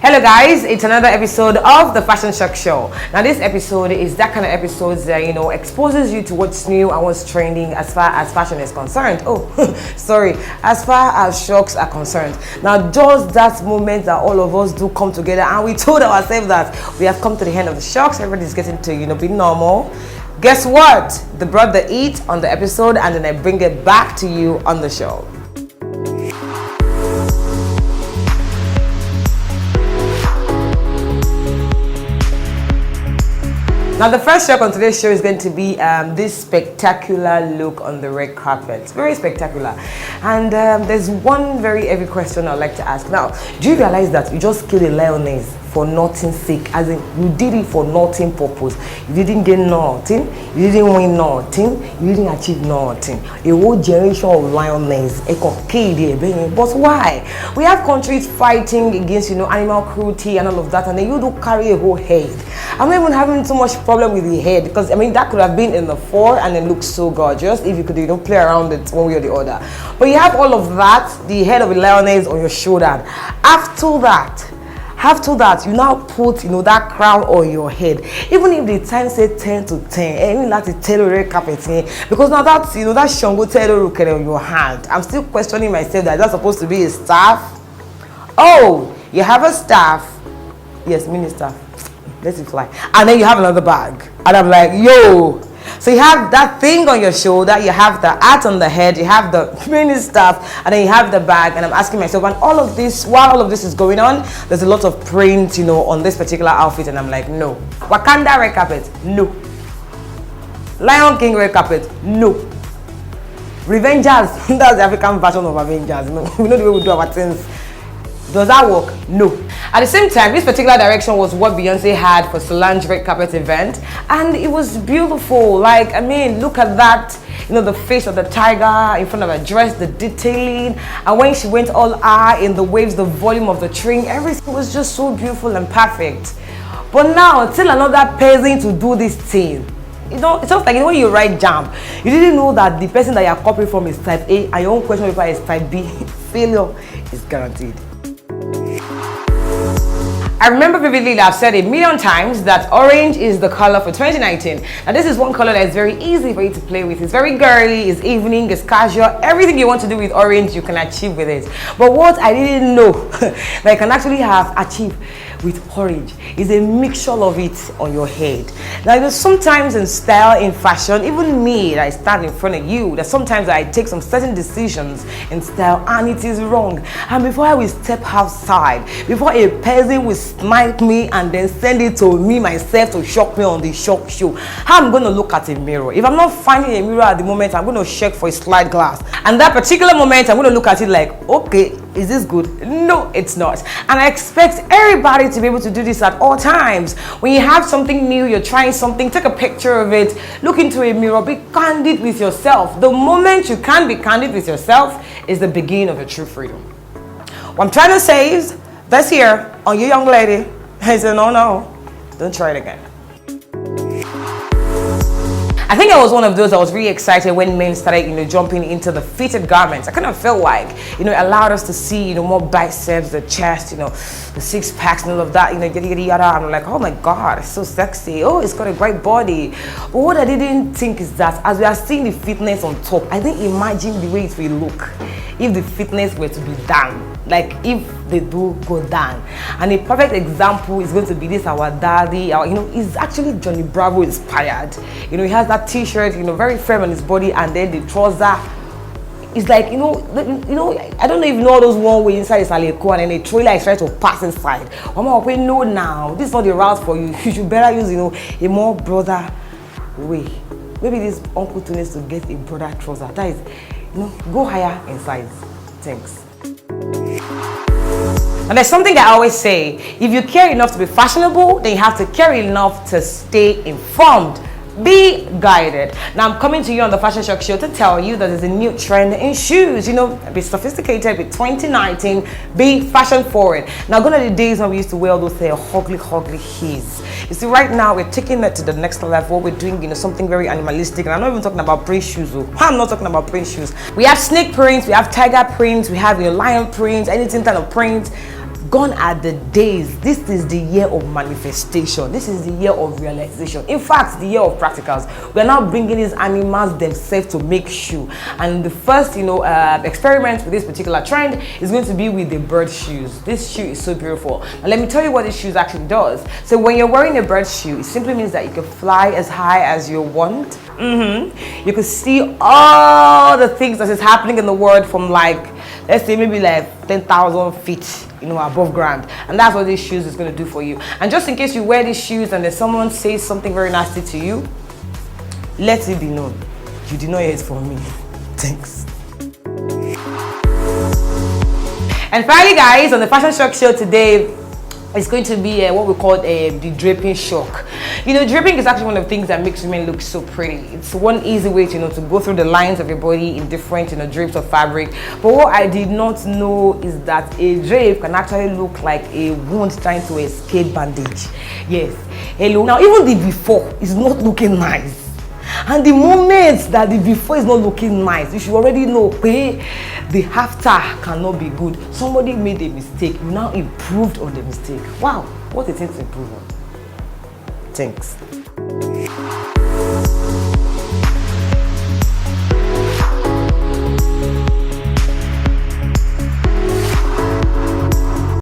Hello guys, it's another episode of the Fashion Shock Show. Now this episode is that kind of episodes that exposes you to what's new and what's trending as far as fashion is concerned. Oh, sorry, as far as shocks are concerned. Now just that moment that all of us do come together and we told ourselves that we have come to the end of the shocks. Everybody's getting to be normal. Guess what? They brought the heat on the episode and then I bring it back to you on the show. Now the first shock on today's show is going to be this spectacular look on the red carpet. Very spectacular. And there's one very heavy question I'd like to ask. Now, do you realize that you just killed a lioness for nothing's sake? As in, you did it for nothing purpose. You didn't get nothing. You didn't win nothing. You didn't achieve nothing. A whole generation of lioness. But why? We have countries fighting against, animal cruelty and all of that, and then you do carry a whole head. I'm not even having too much problem with the head because that could have been in the fore and it looks so gorgeous if you could play around it one way or the other. But you have all of that, the head of a lioness on your shoulder. After that, you now put that crown on your head. Even if the time say 10 to 10, even that is red carpet, because now that's that Shango Tero on your hand. I'm still questioning myself that that's supposed to be a staff. Oh, you have a staff. Yes, mini staff. Let it fly. And then you have another bag. And I'm like, yo. So you have that thing on your shoulder, you have the hat on the head, you have the mini stuff, and then you have the bag. And I'm asking myself, and while all of this is going on, there's a lot of print, on this particular outfit. And I'm like, no. Wakanda red carpet, no. Lion King red carpet, no. Revengers, that's the African version of Avengers. We know the way we do our things. Does that work? No. At the same time, this particular direction was what Beyonce had for Solange's red carpet event, and it was beautiful. Look at that, the face of the tiger in front of her dress, the detailing, and when she went all eye in the waves, the volume of the train, everything was just so beautiful and perfect. But now, till another person to do this thing. It's just like when you write jam, you didn't know that the person that you're copying from is type A and your own question paper is type B. Failure is guaranteed. I remember vividly that I've said a million times that orange is the color for 2019. Now this is one color that is very easy for you to play with. It's very girly, it's evening, it's casual. Everything you want to do with orange, you can achieve with it. But what I didn't know that I can actually have achieved with orange is a mixture of it on your head. Now sometimes in style, in fashion, even me that I stand in front of you, that sometimes I take some certain decisions in style and it is wrong. And before I will step outside, before a person will smite me and then send it to me myself to shock me on the shock show, how I'm going to look at a mirror. If I'm not finding a mirror at the moment, I'm going to check for a slide glass. And that particular moment, I'm going to look at it like, okay, is this good? No, it's not. And I expect everybody to be able to do this at all times. When you have something new, you're trying something, take a picture of it, look into a mirror, be candid with yourself. The moment you can be candid with yourself is the beginning of your true freedom. What I'm trying to say is, this here, on you young lady, I said, no, don't try it again. I think I was one of those that was really excited when men started, jumping into the fitted garments. I kind of felt like, it allowed us to see, more biceps, the chest, the six packs and all of that, yada, yada, yada. And I'm like, oh my God, it's so sexy. Oh, it's got a great body. But what I didn't think is that as we are seeing the fitness on top, I didn't imagine the way it will look if the fitness were to be down. Like if they do go down. And a perfect example is going to be this, our daddy, he's actually Johnny Bravo inspired. He has that t-shirt, very firm on his body, and then the trouser. It's like, I don't know if you know all those one way inside is Aleko and then a trailer is trying to pass inside. No, now, this is not the route for you. You should better use, a more broader way. Maybe this Uncle Tony needs to get a broader trouser. That is, go higher in size. Thanks. And there's something I always say, if you care enough to be fashionable, then you have to care enough to stay informed. Be guided. Now I'm coming to you on the Fashion Shock Show to tell you that there's a new trend in shoes. Be sophisticated, be 2019, be fashion forward. Now gone are the days when we used to wear all those ugly heels. You see, right now we're taking it to the next level. We're doing something very animalistic, and I'm not even talking about print shoes. I'm not talking about print shoes. We have snake prints, we have tiger prints, we have lion prints, anything kind of print. gone are the days. This is the year of manifestation. This is the year of realization. In fact, the year of practicals. We are now bringing these animals themselves to make shoe. And the first, experiment with this particular trend is going to be with the bird shoes. This shoe is so beautiful. Now, let me tell you what this shoes actually does. So when you're wearing a bird shoe, it simply means that you can fly as high as you want. You can see all the things that is happening in the world from, like, let's say maybe like 10,000 feet, above ground. And that's what these shoes is going to do for you. And just in case you wear these shoes and then someone says something very nasty to you, let it be known, you did not hear it from me. Thanks. And finally, guys, on the Fashion Shock show today, it's going to be what we call the draping shock. Draping is actually one of the things that makes women look so pretty. It's one easy way to go through the lines of your body in different drapes of fabric. But what I did not know is that a drape can actually look like a wound trying to escape bandage. Yes. Hello. Now, even the before is not looking nice. And the moment that the before is not looking nice, you should already know, the after cannot be good. Somebody made a mistake, you now improved on the mistake. Wow, what a thing to improve on. Thanks.